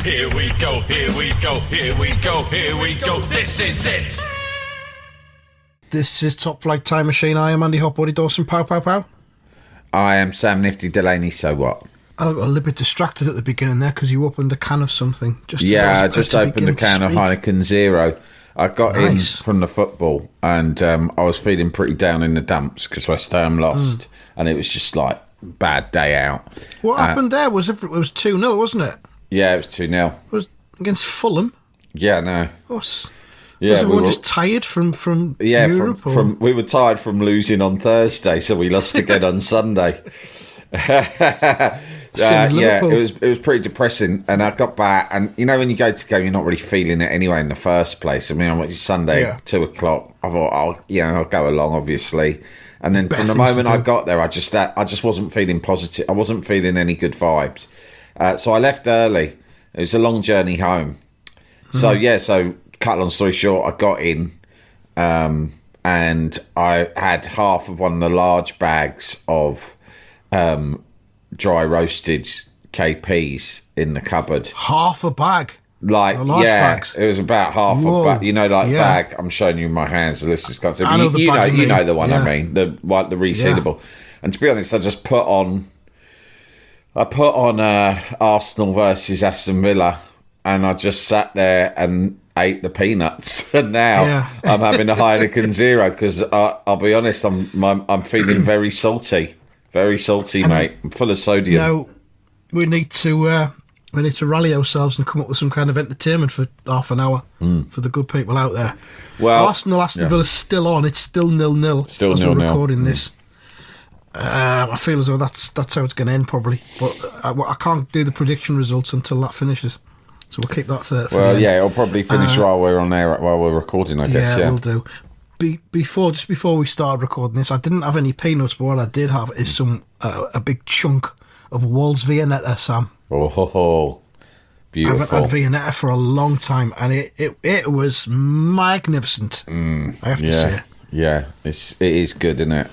Here we go, here we go, here we go, here we go. This is it. This is Top Flight Time Machine. I am Andy Hotbody Dawson. Pow, pow, pow. I am Sam Nifty Delaney. So what? I got a little bit distracted at the beginning there because you opened a can of something. I just opened a can of Heineken Zero. I got in from the football and I was feeling pretty down in the dumps because West Ham lost and it was just like bad day out. What happened there? It was 2-0, wasn't it? Yeah, it was 2-0. It was against Fulham. Yeah, no. Was everyone just tired from Europe? We were tired from losing on Thursday, so we lost again on Sunday. It was pretty depressing, and I got back, and you know when you go to go, you're not really feeling it anyway in the first place. I mean, I went to Sunday 2:00. I thought I'll go along, obviously, and then from the moment I got there, I just wasn't feeling positive. I wasn't feeling any good vibes, so I left early. It was a long journey home. So cut long story short, I got in, and I had half of one of the large bags of dry roasted KPs in the cupboard. Half a bag? Bags? It was about half a bag. You know, bag. I'm showing you my hands. The listeners can't see. You know the one I mean, the resealable. Yeah. And to be honest, I put on Arsenal versus Aston Villa, and I just sat there and ate the peanuts. And now I'm having a Heineken Zero because I'll be honest, I'm feeling very salty. Very salty, mate. I'm full of sodium. Now, we need to rally ourselves and come up with some kind of entertainment for half an hour for the good people out there. Well, Aston Villa is still on. It's still 0-0. Still 0-0. As we're recording this. I feel as though that's how it's going to end, probably. But I can't do the prediction results until that finishes. So we'll keep that for the end. It'll probably finish while we're on there, while we're recording, I guess. Yeah, we'll do. Before we started recording this, I didn't have any peanuts, but what I did have is a big chunk of Wall's Viennetta, Sam. Oh, beautiful! I haven't had Viennetta for a long time, and it was magnificent. I have to say. Yeah, it is good, isn't it?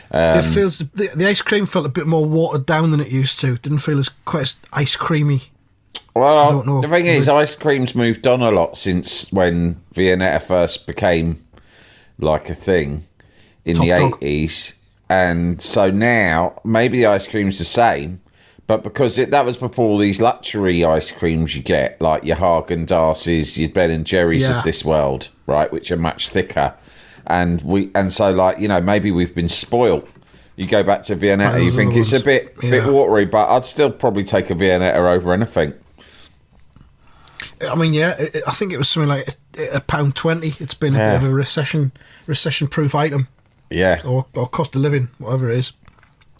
It feels the ice cream felt a bit more watered down than it used to. Didn't feel quite as ice creamy. Well, I don't know. The thing is, ice cream's moved on a lot since when Viennetta first became like a thing in the 80s, and so now maybe the ice cream's the same, but because that was before all these luxury ice creams you get, like your Haagen-Dazs, your Ben and Jerry's of this world, right, which are much thicker, and so like, you know, maybe we've been spoilt. You go back to Viennetta, you think it's a bit watery, but I'd still probably take a Viennetta over anything. I mean, I think it was something like £1.20. It's been a bit of a recession-proof item. Yeah. Or cost of living, whatever it is.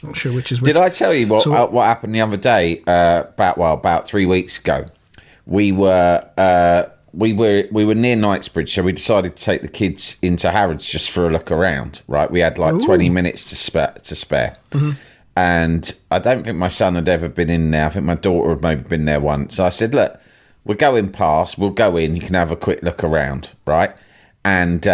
Not sure which is which. Did I tell you what happened the other day? About 3 weeks ago, we were near Knightsbridge, so we decided to take the kids into Harrods just for a look around. Right, we had 20 minutes to spare. Mm-hmm. And I don't think my son had ever been in there. I think my daughter had maybe been there once. So I said, look, we're going past, we'll go in, you can have a quick look around, right? And,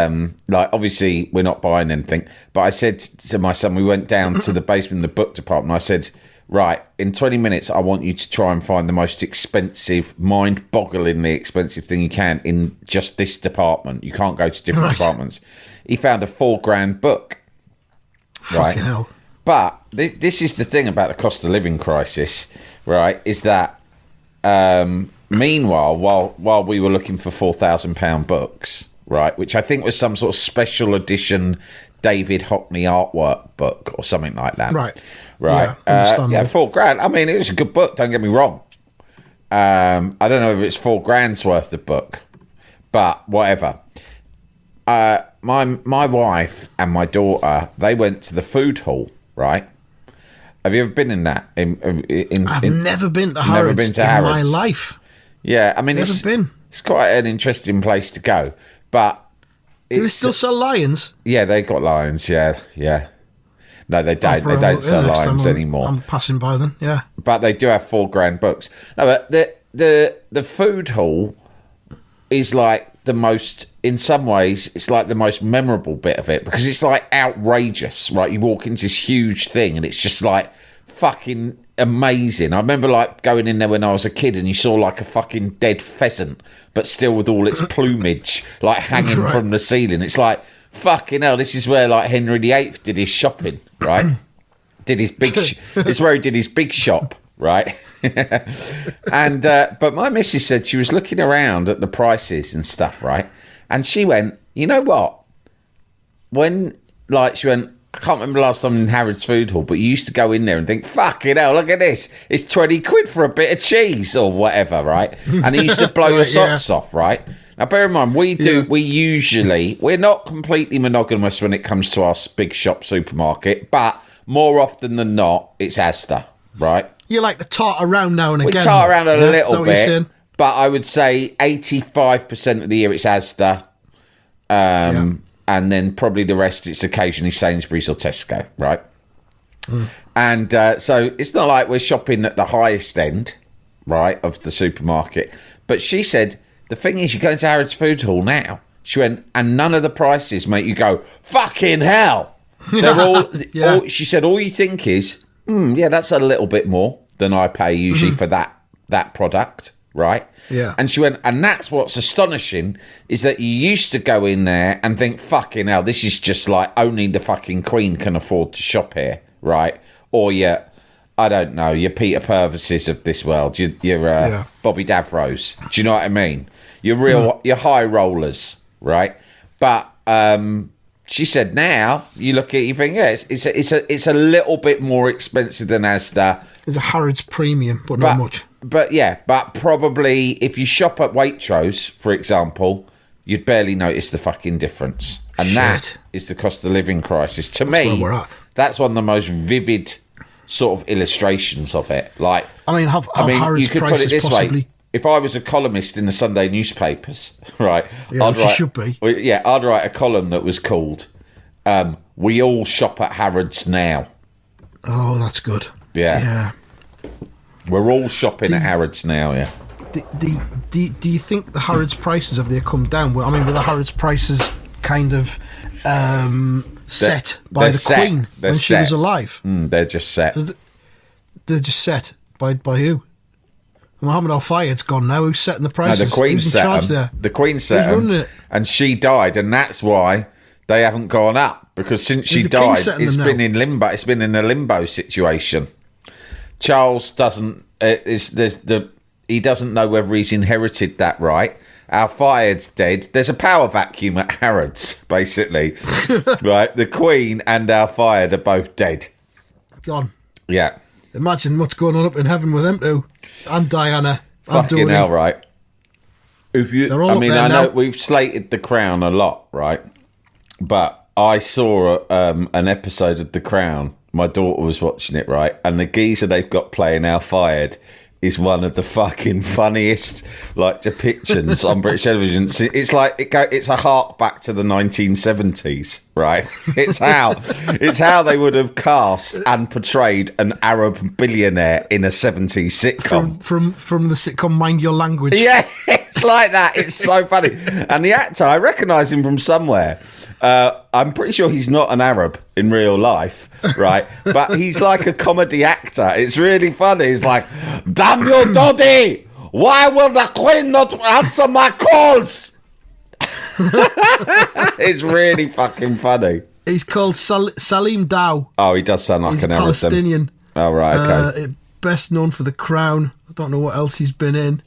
obviously, we're not buying anything. But I said to my son, we went down to the basement in the book department. I said, right, in 20 minutes, I want you to try and find the most expensive, mind-bogglingly expensive thing you can in just this department. You can't go to different departments. He found a $4,000 book. Fucking hell. But this is the thing about the cost of living crisis, right, is that... meanwhile, while we were looking for £4,000 books, right, which I think was some sort of special edition David Hockney artwork book or something like that. Right. Yeah, £4,000. I mean, it was a good book, don't get me wrong. I don't know if it's £4,000 worth of book, but whatever. My wife and my daughter, they went to the food hall, right? Have you ever been in that? I've never been to Harrods in my life. Yeah, I mean, it's quite an interesting place to go. But do they still sell lions? Yeah, they got lions. Yeah. No, they don't. They don't sell lions anymore. I'm passing by them. Yeah, but they do have £4,000 books. No, but the food hall is like the most. In some ways, it's like the most memorable bit of it because it's like outrageous, right? You walk into this huge thing and it's just like fucking amazing. I remember like going in there when I was a kid and you saw like a fucking dead pheasant, but still with all its plumage like hanging from the ceiling. It's like, fucking hell, this is where like Henry VIII did his shopping, right? Did his big it's where he did his big shop, right? And but my missus said she was looking around at the prices and stuff, right? And she went, you know what? When like she went, I can't remember the last time in Harrods Food Hall, but you used to go in there and think, fucking hell, look at this. It's 20 quid for a bit of cheese or whatever, right? And it used to blow your socks off, right? Now, bear in mind, we're not completely monogamous when it comes to our big shop supermarket, but more often than not, it's Asda, right? You like to tart around now and again. We tart around a little bit, but I would say 85% of the year it's Asda. And then probably the rest, it's occasionally Sainsbury's or Tesco, right? And so it's not like we're shopping at the highest end, right, of the supermarket. But she said, the thing is, you go into Harrods Food Hall now, she went, and none of the prices make you go, fucking hell. They're all, she said, all you think is, that's a little bit more than I pay usually for that product, right? Yeah. And she went, and that's what's astonishing is that you used to go in there and think, fucking hell, this is just like only the fucking Queen can afford to shop here, right? Or I don't know, your Peter Purvises of this world, your Bobby Davros. Do you know what I mean? Your high rollers, right? But she said now you look at it, you think, it's a little bit more expensive than Asda. There's a Harrods premium, but not much. But probably if you shop at Waitrose, for example, you'd barely notice the fucking difference. And that is the cost of living crisis. To me, that's one of the most vivid sort of illustrations of it. Like, I mean, Harrods you could put it this way. If I was a columnist in the Sunday newspapers, right? Yeah, I'd write, should be. Yeah, I'd write a column that was called "We All Shop at Harrods Now." Oh, that's good. Yeah. We're all shopping at Harrods now, yeah. Do you think the Harrods prices, have they come down? Well, I mean, were the Harrods prices kind of set by the Queen when she was alive? They're just set. They're just set by who? Muhammad Al-Fayed's gone now. Who's setting the prices? No, the Queen Who's in charge there? The Queen set them, and she died, and that's why they haven't gone up, because since she died, it's been in limbo. It's been in a limbo situation. Charles doesn't. He doesn't know whether he's inherited that right. Al-Fayed's dead. There's a power vacuum at Harrods, basically. Right, the Queen and Al-Fayed are both dead. Gone. Yeah. Imagine what's going on up in heaven with them two, and Diana. Fucking hell, right? I know we've slated The Crown a lot, right? But I saw an episode of The Crown. My daughter was watching it, right? And the geezer they've got playing Al-Fayed is one of the fucking funniest like depictions on British television. It's like it's a hark back to the 1970s, right? It's how they would have cast and portrayed an Arab billionaire in a 70s sitcom. From the sitcom Mind Your Language. Yeah, it's like that. It's so funny. And the actor, I recognise him from somewhere. I'm pretty sure he's not an Arab in real life, right? But he's like a comedy actor. It's really funny. He's like, damn you, Doddy! Why will the Queen not answer my calls? It's really fucking funny. He's called Salim Dow. Oh, he does sound like he's an Arab. Palestinian. Oh, right, okay. Best known for The Crown. I don't know what else he's been in.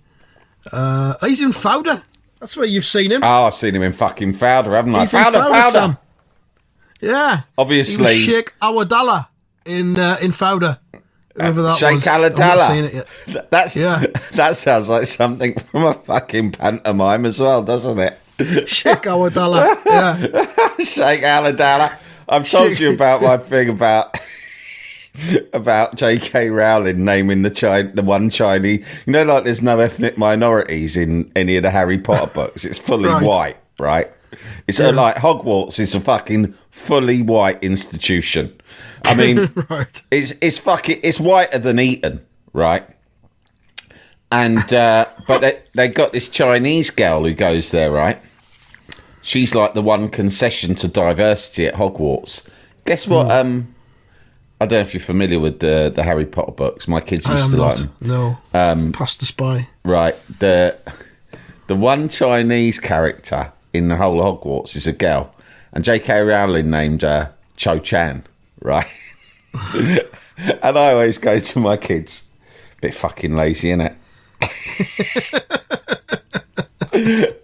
He's in Fauda. That's where you've seen him. Oh, I've seen him in fucking Fauda, haven't I? He's Fauda. Sam. Yeah. Obviously. He was Sheikh Awadallah in Fauda. Whoever that Sheikh was. Awadallah. I've not seen it yet. That sounds like something from a fucking pantomime as well, doesn't it? Sheikh Awadallah. Yeah. Sheikh Awadallah. I've told you about my thing about J.K. Rowling naming the one Chinese. You know, like there's no ethnic minorities in any of the Harry Potter books. It's fully white, right? It's like Hogwarts is a fucking fully white institution. I mean, it's whiter than Eton, right? And but they got this Chinese girl who goes there, right? She's like the one concession to diversity at Hogwarts. Guess what? I don't know if you're familiar with the Harry Potter books. My kids used to like them. No, past the spy. Right. The one Chinese character in the whole of Hogwarts is a girl, and J.K. Rowling named her Cho Chan, right? And I always go to my kids, bit fucking lazy, innit?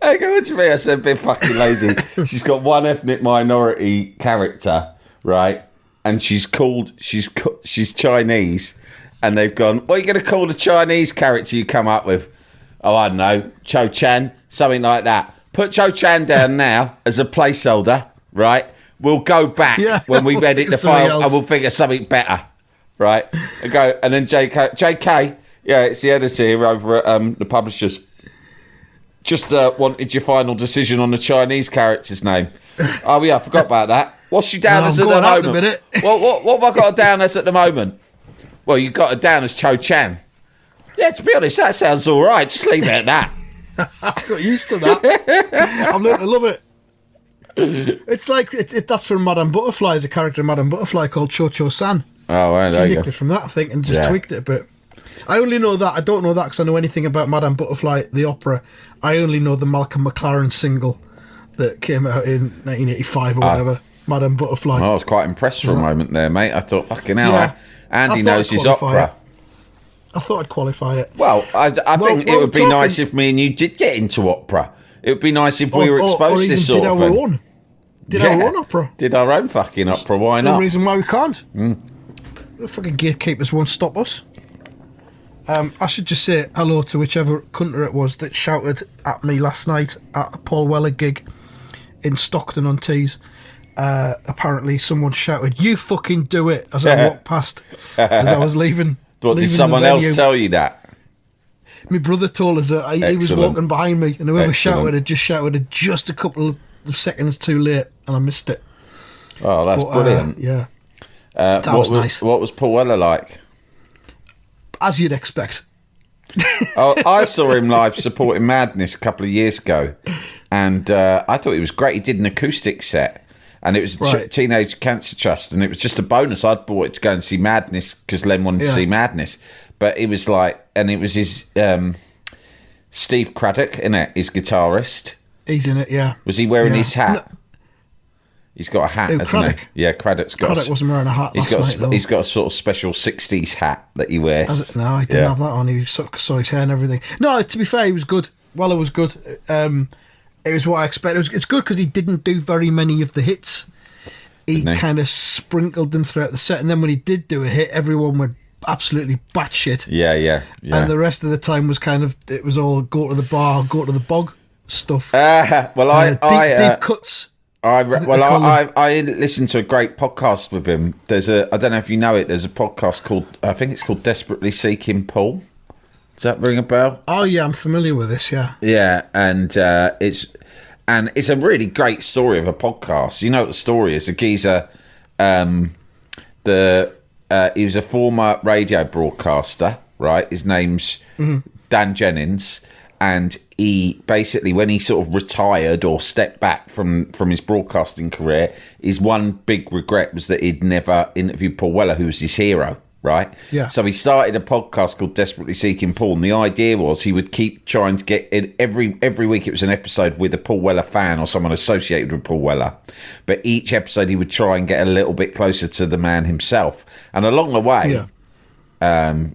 I go, what do you mean? I said, bit fucking lazy. She's got one ethnic minority character, right? And she's Chinese, and they've gone, what are you going to call the Chinese character you come up with? Oh, I don't know, Cho Chan, something like that. Put Cho Chan down now as a placeholder, right? We'll go back when we edit the file and we'll think of something better, right? And then JK, yeah, it's the editor here over at the publishers. Just wanted your final decision on the Chinese character's name. Oh, yeah, I forgot about that. What's she down as at the moment? What have I got her down as at the moment? Well, you got her down as Cho Chan. Yeah, to be honest, that sounds all right. Just leave it at that. I got used to that. I've learned to love it. It's like that's from Madame Butterfly. There's a character in Madame Butterfly called Cho Cho San. Oh, right, she's nicked it from that, I think, and just tweaked it a bit. I only know that. I don't know that because I know anything about Madame Butterfly, the opera. I only know the Malcolm McLaren single that came out in 1985 or whatever. Madame Butterfly. I was quite impressed for a moment there, mate. I thought, fucking hell, Andy knows his opera. I thought I'd qualify it. Well, I think it would be nice if me and you did get into opera. It would be nice if we were exposed to this sort of thing. Did our own opera. Did our own fucking opera, why not? No reason why we can't. The fucking gatekeepers won't stop us. I should just say hello to whichever country it was that shouted at me last night at a Paul Weller gig in Stockton-on-Tees. Apparently someone shouted, "You fucking do it," as I walked past, as I was leaving. What, did someone else tell you that? My brother told us that he was walking behind me, and whoever shouted it just a couple of seconds too late, and I missed it. Oh, that's brilliant. Yeah. That was nice. What was Paul Weller like? As you'd expect. I saw him live supporting Madness a couple of years ago, and I thought he was great. He did an acoustic set, and it was Teenage Cancer Trust, and it was just a bonus. I'd bought it to go and see Madness because Len wanted to see Madness, but it was like, and it was his Steve Craddock in it, his guitarist. He's in it, yeah. Was he wearing his hat? No. He's got a hat, hasn't Craddock? he? Yeah, Craddock wasn't wearing a hat last night, He's got a sort of special 60s hat that he wears. No, he didn't have that on. He saw his hair and everything. No, to be fair, he was good. Weller was good. It was what I expected. It's good because he didn't do very many of the hits. He kind of sprinkled them throughout the set, and then when he did do a hit, everyone went absolutely batshit. Yeah. And the rest of the time was it was all go to the bar, go to the bog stuff. Deep cuts. I listened to a great podcast with him. I don't know if you know it. There's a podcast called, I think it's called Desperately Seeking Paul. Does that ring a bell? Oh yeah, I'm familiar with this. Yeah. Yeah, and it's a really great story of a podcast. You know what the story is? A geezer, he was a former radio broadcaster, right? His name's Dan Jennings. And he basically, when he sort of retired or stepped back from his broadcasting career, his one big regret was that he'd never interviewed Paul Weller, who was his hero, right? Yeah. So he started a podcast called Desperately Seeking Paul, and the idea was he would keep trying to get in every week. It was an episode with a Paul Weller fan or someone associated with Paul Weller, but each episode he would try and get a little bit closer to the man himself. And along the way,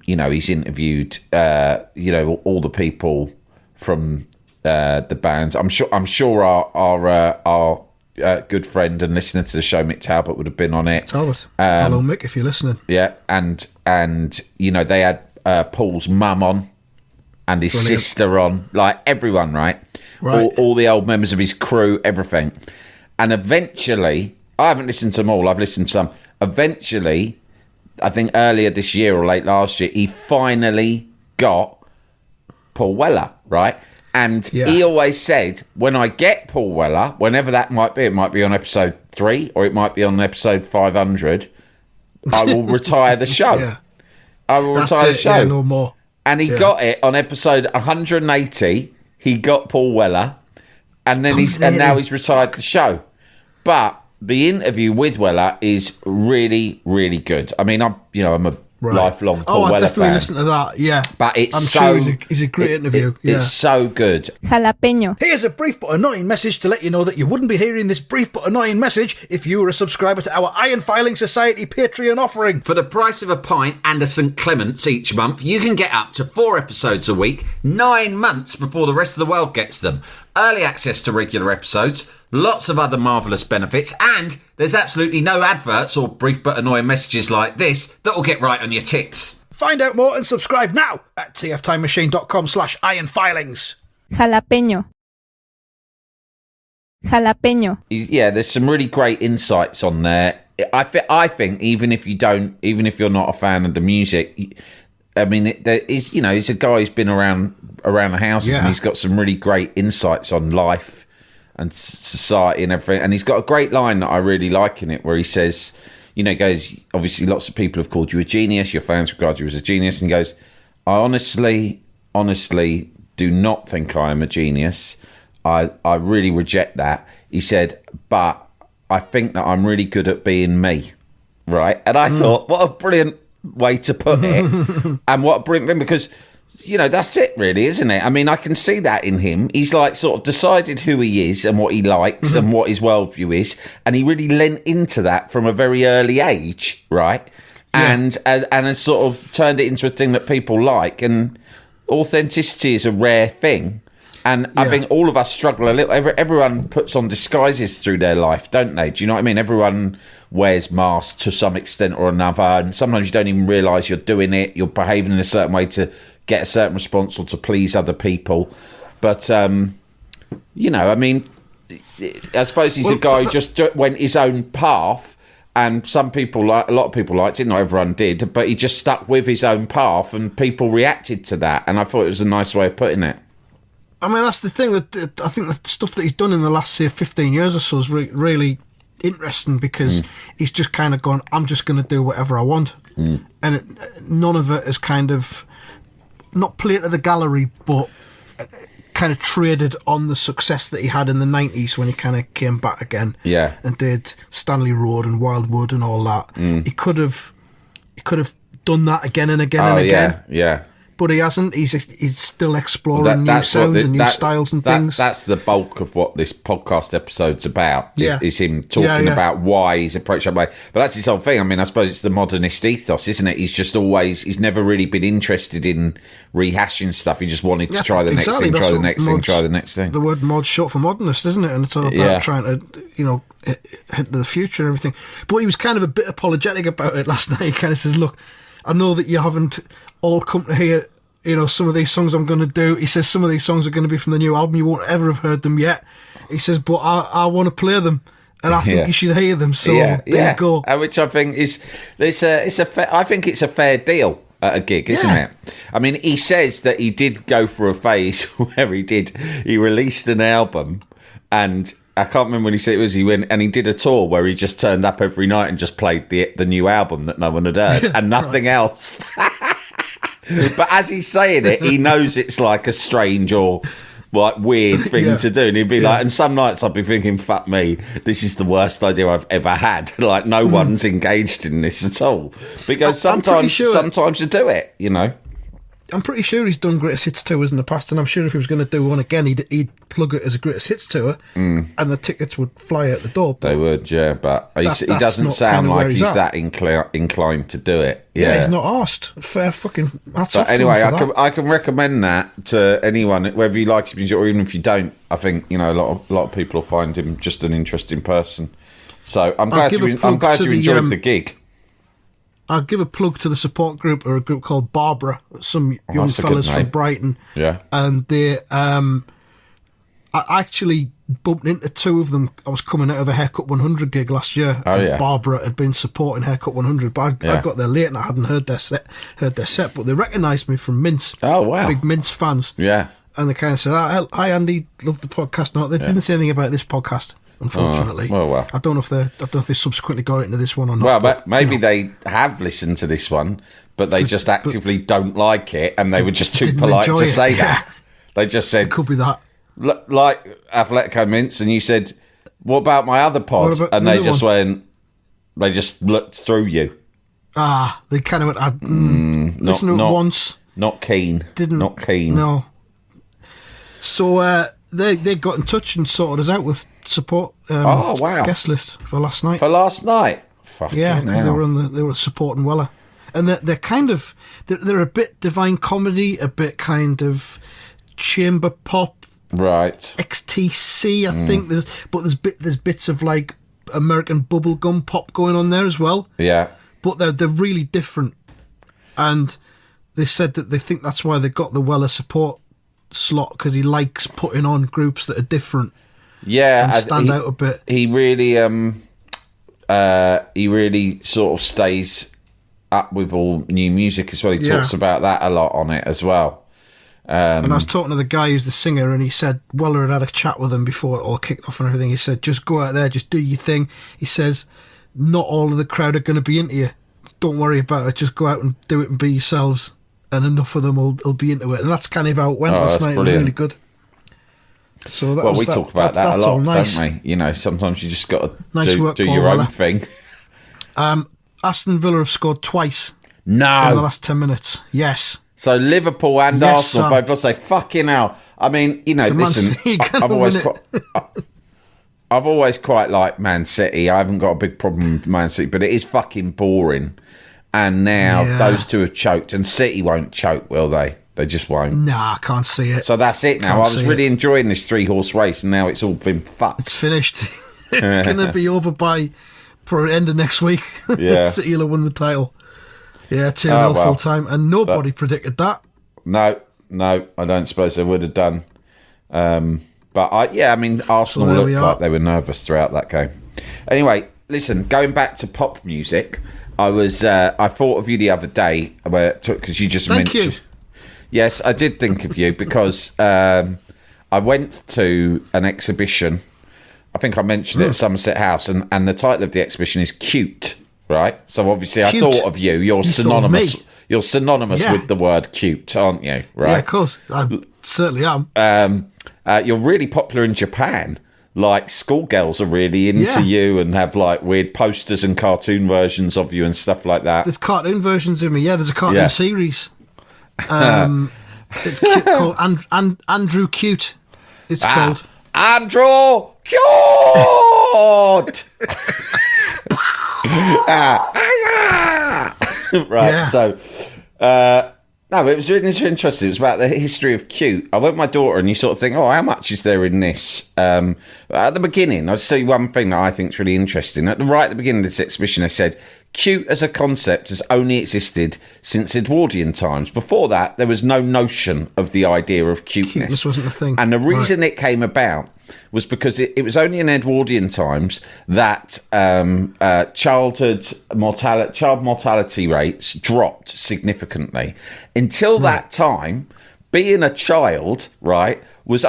he's interviewed, all the people from the bands. I'm sure our good friend and listener to the show, Mick Talbot, would have been on it. Talbot. Hello, Mick, if you're listening. Yeah, and they had Paul's mum on and his sister on, like everyone, right? All the old members of his crew, everything. And eventually, I haven't listened to them all. I've listened to some. Eventually, I think earlier this year or late last year, he finally got Paul Weller, right? And he always said, when I get Paul Weller, whenever that might be, it might be on episode 3 or it might be on episode 500, I will retire the show. I will retire the show. Yeah, no more. And he got it on episode 180. He got Paul Weller, and then now he's retired the show. But the interview with Weller is really, really good. I mean, I'm a lifelong Paul Weller fan. I definitely listen to that, yeah. But I'm sure he's a great interview. It's so good. Jalapeño. Here's a brief but annoying message to let you know that you wouldn't be hearing this brief but annoying message if you were a subscriber to our Iron Filing Society Patreon offering. For the price of a pint and a St Clement's each month, you can get up to 4 episodes a week, 9 months before the rest of the world gets them. Early access to regular episodes, lots of other marvellous benefits, and there's absolutely no adverts or brief but annoying messages like this that'll get right on your tits. Find out more and subscribe now at tftimemachine.com/ironfilings. Jalapeño. Jalapeño. Yeah, there's some really great insights on there. I think even if you're not a fan of the music, I mean, he's a guy who's been around the houses, and he's got some really great insights on life and society and everything. And he's got a great line that I really like in it, where he says, goes, obviously lots of people have called you a genius, your fans regard you as a genius, and he goes, I honestly do not think I am a genius. I really reject that. He said, but I think that I'm really good at being me, right? And I thought, what a brilliant way to put it. And what a brilliant thing, because that's it really, isn't it? I mean, I can see that in him. He's like sort of decided who he is and what he likes and what his worldview is, and he really lent into that from a very early age, right? And has sort of turned it into a thing that people like. And authenticity is a rare thing, and I think all of us struggle a little. Everyone puts on disguises through their life, don't they? Do you know what I mean? Everyone wears masks to some extent or another, and sometimes you don't even realise you're doing it. You're behaving in a certain way to get a certain response or to please other people. But I mean, I suppose he's a guy who just went his own path, and a lot of people liked it. Not everyone did, but he just stuck with his own path, and people reacted to that. And I thought it was a nice way of putting it. I mean, that's the thing, that I think the stuff that he's done in the last, say, 15 years or so is really interesting, because he's just kind of gone, I'm just going to do whatever I want. And none of it is kind of, not played to the gallery, but kind of traded on the success that he had in the 90s when he kind of came back again. Yeah. And did Stanley Road and Wildwood and all that. He could have done that again and again and again. Yeah. But he hasn't. He's still exploring new sounds and new styles and things. That's the bulk of what this podcast episode's about. Is him talking about why he's approached that way. But that's his whole thing. I mean, I suppose it's the modernist ethos, isn't it? He's never really been interested in rehashing stuff. He just wanted to try the next thing, try the next thing, try the next thing. The word mod's short for modernist, isn't it? And it's all about trying to, hit to the future and everything. But he was kind of a bit apologetic about it last night. He kind of says, look, I know that you haven't all come to hear, some of these songs I'm going to do. He says some of these songs are going to be from the new album. You won't ever have heard them yet. He says, but I want to play them, and I think you should hear them. So there you go. Which I think I think it's a fair deal at a gig, isn't it? I mean, he says that he did go for a phase where he released an album, and I can't remember when he said it was. He went and he did a tour where he just turned up every night and just played the new album that no one had heard and nothing else. But as he's saying it, he knows it's like a strange or like weird thing to do, and he'd be like, and some nights I'd be thinking, fuck me, this is the worst idea I've ever had. Like no one's engaged in this at all, because sometimes you do it, I'm pretty sure he's done Greatest Hits tours in the past, and I'm sure if he was going to do one again, he'd plug it as a Greatest Hits tour, and the tickets would fly out the door. They would, but he doesn't sound like he's that inclined to do it. Yeah, he's not asked. Fair fucking hats off. But anyway, to him for I can recommend that to anyone, whether you like his music or even if you don't. I think a lot of people will find him just an interesting person. So I'm glad you enjoyed the gig. I'll give a plug to the support group, or a group called Barbara, some young fellas from Brighton. Yeah. And they, I actually bumped into two of them. I was coming out of a Haircut 100 gig last year. Barbara had been supporting Haircut 100, but I got there late and I hadn't heard their set, but they recognised me from Mince. Oh, wow. Big Mince fans. Yeah. And they kind of said, hi Andy, love the podcast. No, they didn't say anything about this podcast, unfortunately. Well. I don't know if they subsequently got into this one or not. Well, but maybe they have listened to this one, but they just actively don't like it, and they were just too polite to say that. They just said, it could be that. Like Athletico Mince, and you said, What about my other pod? about And the they other just one? went. They just looked through you. They kind of went. Listen to it once. Not keen. Didn't. Not keen. No. So they got in touch and sorted us out with support. Guest list for last night. For last night. Fucking Yeah, because hell. they were supporting Weller, and they're kind of they're a bit Divine Comedy, a bit kind of chamber pop, Right. XTC. I think there's bits of like American bubblegum pop going on there as well. Yeah. But they're really different, and they said that they think that's why they got the Weller support slot, because he likes putting on groups that are different. Yeah, and stand out a bit. He really sort of stays up with all new music as well. He talks about that a lot on it as well. And I was talking to the guy who's the singer, and he said Weller had a chat with him before it all kicked off and everything. He said, just go out there, just do your thing. He says, not all of the crowd are going to be into you. Don't worry about it. Just go out and do it and be yourselves, and enough of them will be into it. And that's kind of how it went last night. Brilliant. It was really good. So that we talk about that a lot, nice. don't we? You know, sometimes you just got to do Paul your own Weller. thing. Aston Villa have scored twice No. in the last 10 minutes. Yes. So Liverpool and Yes, Arsenal Sam. both lost. Say fucking hell. I mean, you know, So Man listen. City I've gonna always win it. I've always quite liked Man City. I haven't got a big problem with Man City, but it is fucking boring. And now those two have choked, and City won't choke, will they? They just won't. Nah, I can't see it. So that's it now. Can't I was see really it. enjoying this 3-horse race, and now it's all been fucked. It's finished. It's going to be over by probably end of next week. Yeah. City will have won the title. Yeah, 2-0 well. full time. And nobody predicted that. No, I don't suppose they would have done. But I mean, Arsenal there looked we are. like they were nervous throughout that game. Anyway, listen, going back to pop music, I thought of you the other day because you just Thank mentioned. you. Yes, I did think of you because I went to an exhibition. I think I mentioned it at Somerset House, and the title of the exhibition is Cute, right? So obviously Cute. I thought of you. You're thought of synonymous. me. You're synonymous Yeah. with the word cute, aren't you? Right? Yeah, of course. I certainly am. You're really popular in Japan. Like, schoolgirls are really into you and have like weird posters and cartoon versions of you and stuff like that. There's cartoon versions of me. Yeah, there's a cartoon Yeah. series. It's called Andrew Cute. It's called. Andrew Cute! Right, Yeah. so... no, it was really interesting. It was about the history of cute. I went with my daughter, and you sort of think, oh, how much is there in this? At the beginning, I'll say one thing that I think is really interesting. Right at the beginning of this exhibition, they said, cute as a concept has only existed since Edwardian times. Before that, there was no notion of the idea of cuteness. Cuteness wasn't a thing. And the reason it came about was because it was only in Edwardian times that child mortality rates dropped significantly. Until that time, being a child, right, was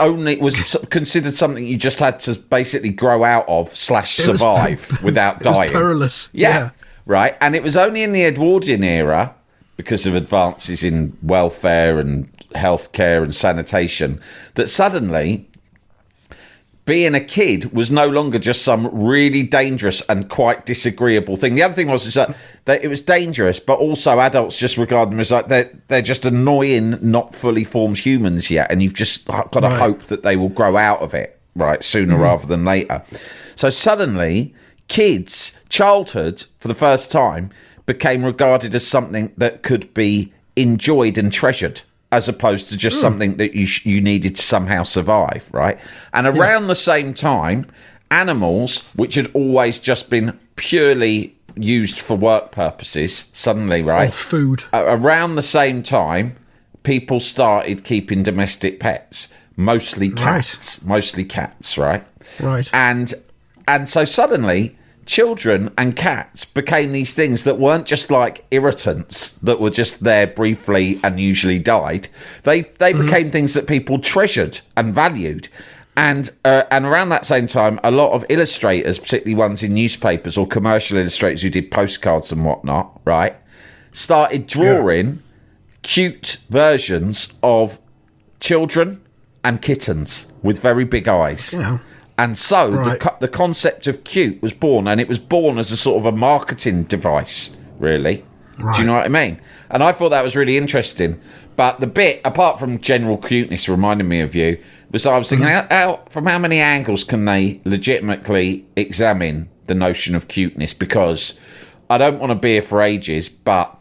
considered something you just had to basically grow out of / survive without dying. It was perilous. Yeah, right. And it was only in the Edwardian era, because of advances in welfare and healthcare and sanitation, that suddenly being a kid was no longer just some really dangerous and quite disagreeable thing. The other thing was that it was dangerous, but also adults just regard them as like they're just annoying, not fully formed humans yet, and you've just got to hope that they will grow out of it, right, sooner rather than later. So suddenly, childhood, for the first time, became regarded as something that could be enjoyed and treasured, as opposed to just something that you needed to somehow survive, right? And around the same time, animals, which had always just been purely used for work purposes, suddenly, right? Or food. Around the same time, people started keeping domestic pets, mostly cats, right? Right. And so suddenly, children and cats became these things that weren't just like irritants that were just there briefly and usually died. They became things that people treasured and valued. And around that same time, a lot of illustrators, particularly ones in newspapers or commercial illustrators who did postcards and whatnot, right, started drawing cute versions of children and kittens with very big eyes. Yeah. And so the concept of cute was born, and it was born as a sort of a marketing device, really. Right. Do you know what I mean? And I thought that was really interesting. But the bit, apart from general cuteness reminding me of you, was I was thinking, from how many angles can they legitimately examine the notion of cuteness? Because I don't want to be here for ages, but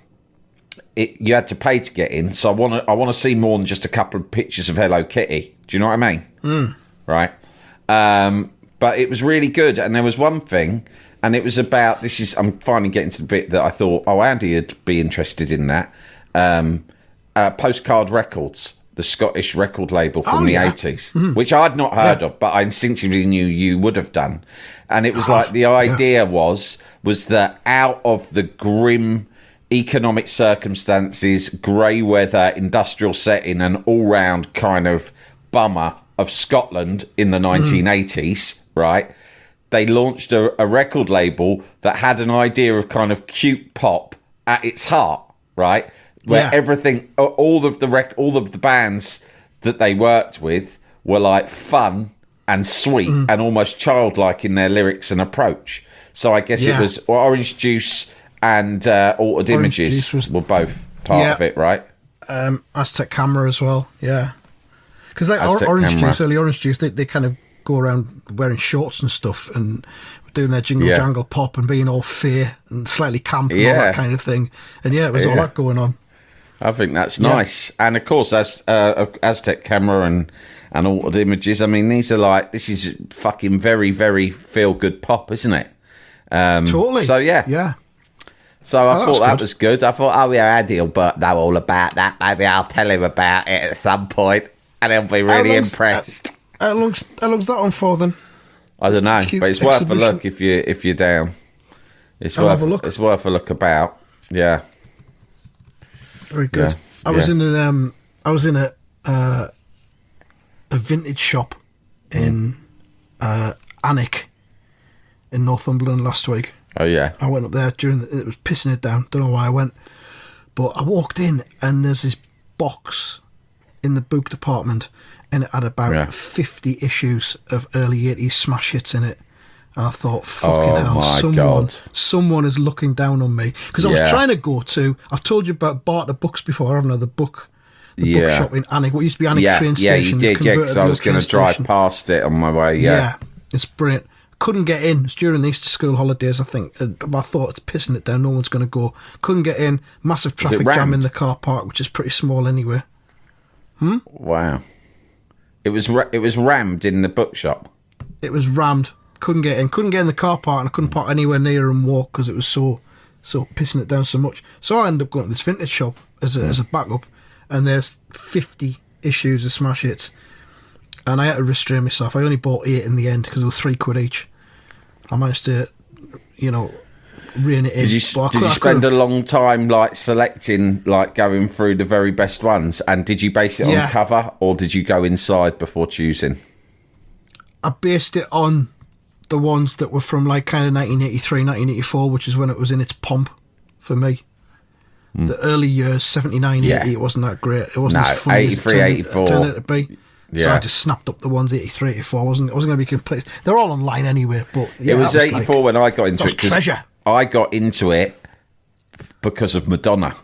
you had to pay to get in. So I want to see more than just a couple of pictures of Hello Kitty. Do you know what I mean? Right. But it was really good. And there was one thing, and it was about, I'm finally getting to the bit that I thought, Andy would be interested in that. Postcard Records, the Scottish record label from the 80s, which I'd not heard of, but I instinctively knew you would have done. And it was like, the idea was that out of the grim economic circumstances, grey weather, industrial setting, and all-round kind of bummer of Scotland in the 1980s, right? They launched a record label that had an idea of kind of cute pop at its heart, right? Where everything, all of the bands that they worked with were like fun and sweet and almost childlike in their lyrics and approach. So I guess it was Orange Juice and Altered Images were both part of it, right? Aztec Camera as well, because Orange Juice, they kind of go around wearing shorts and stuff and doing their jingle jangle pop and being all fair and slightly camp and all that kind of thing. And it was all that going on. I think that's nice. And of course, Aztec Camera and Altered Images. I mean, this is fucking very, very feel good pop, isn't it? Totally. So yeah. So I thought that was good. I thought, Andy will know all about that. Maybe I'll tell him about it at some point, and he'll be really impressed. How long's that on for then? I don't know, but it's worth a look if you're down. I'll have a look. It's worth a look about. Yeah. Very good. Yeah. I was in a vintage shop in Alnwick in Northumberland last week. Oh yeah. I went up there it was pissing it down. Don't know why I went, but I walked in and there's this box in the book department, and it had about 50 issues of early 80s smash hits in it. And I thought, fucking hell, someone is looking down on me. Because I was trying to go to, I've told you about Barter Books before, haven't I? The bookshop in Alnwick, what used to be Alnwick train station. Yeah, you did, because I was going to drive past it on my way, Yeah, it's brilliant. Couldn't get in. It's during the Easter school holidays, I think. I thought it's pissing it down, no one's going to go. Couldn't get in. Massive traffic jam in the car park, which is pretty small anyway. Wow. It was rammed in the bookshop. It was rammed. Couldn't get in. Couldn't get in the car park, and I couldn't park anywhere near and walk because it was so pissing it down so much. So I ended up going to this vintage shop as a backup, and there's 50 issues of smash hits, and I had to restrain myself. I only bought 8 in the end because it was £3 each. I managed to, rein it in. Did you spend a long time selecting, going through the very best ones? And did you base it on cover, or did you go inside before choosing? I based it on the ones that were from kind of 1983, 1984, which is when it was in its pomp for me. The early years, 79, 80, it wasn't that great. It wasn't as funny 83, as 84. it turned out to be. Yeah. So I just snapped up the ones 83, 84. I wasn't going to be complete. They're all online anyway. But it was 84 when I got into it. Treasure. I got into it because of Madonna.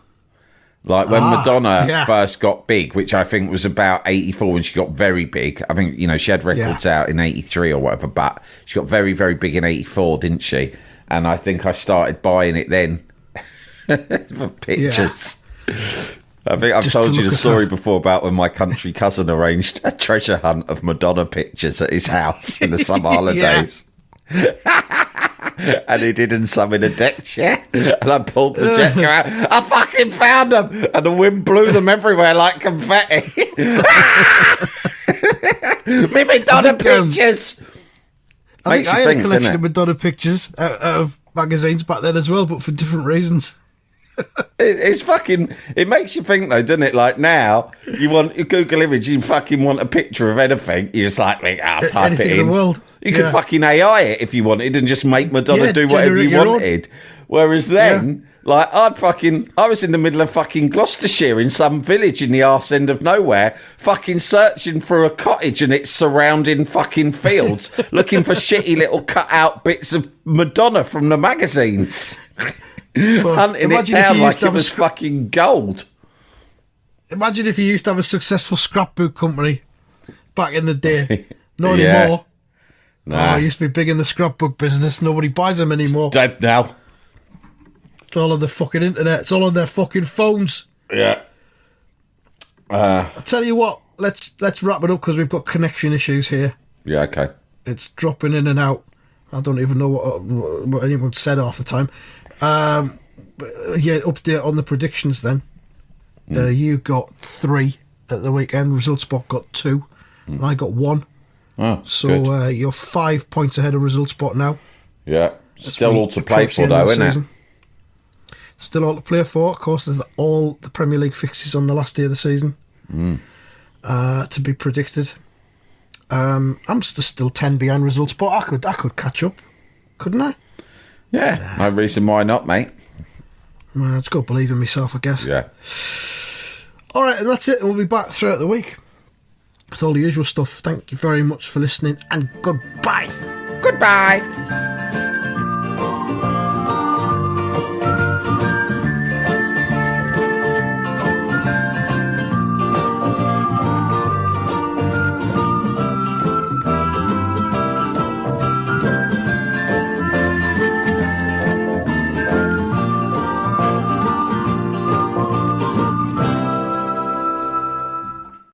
When Madonna first got big, which I think was about 84 when she got very big. I think, she had records out in 83 or whatever, but she got very, very big in 84, didn't she? And I think I started buying it then for pictures. I think I've told you the story before about when my country cousin arranged a treasure hunt of Madonna pictures at his house in the summer holidays. And he did some in a deck chair, and I pulled the deck chair out. I fucking found them, and the wind blew them everywhere like confetti. Me Madonna pictures. I think I had a collection of Madonna pictures out of magazines back then as well, but for different reasons. It's fucking. It makes you think though, doesn't it? Now you want a Google image, you fucking want a picture of anything. You just type anything it in. In the world. You could fucking AI it if you wanted and just make Madonna do whatever you wanted. Whereas then Like, I was in the middle of fucking Gloucestershire in some village in the arse end of nowhere, fucking searching for a cottage and its surrounding fucking fields, looking for shitty little cut-out bits of Madonna from the magazines. Well, hunting it down like it was fucking gold. Imagine if you used to have a successful scrapbook company back in the day. Not Yeah. anymore. Nah. Oh, I used to be big in the scrapbook business. Nobody buys them anymore. Dead now. It's all on the fucking internet. It's all on their fucking phones. Yeah. I tell you what, let's wrap it up because we've got connection issues here. Yeah, okay. It's dropping in and out. I don't even know what anyone said half the time. But yeah, update on the predictions then. You got 3 at the weekend. Result Spot got 2. And I got 1. Oh, so you're 5 points ahead of Result Spot now. Yeah. Still all to play for, though, isn't it? Still all to play for. Of course, there's all the Premier League fixtures on the last day of the season to be predicted. I'm still 10 behind Result Spot. I could catch up, couldn't I? Yeah, no reason why not, mate. Well, I just got to believe in myself, I guess. Yeah. All right, and that's it. We'll be back throughout the week with all the usual stuff. Thank you very much for listening, and goodbye. Goodbye.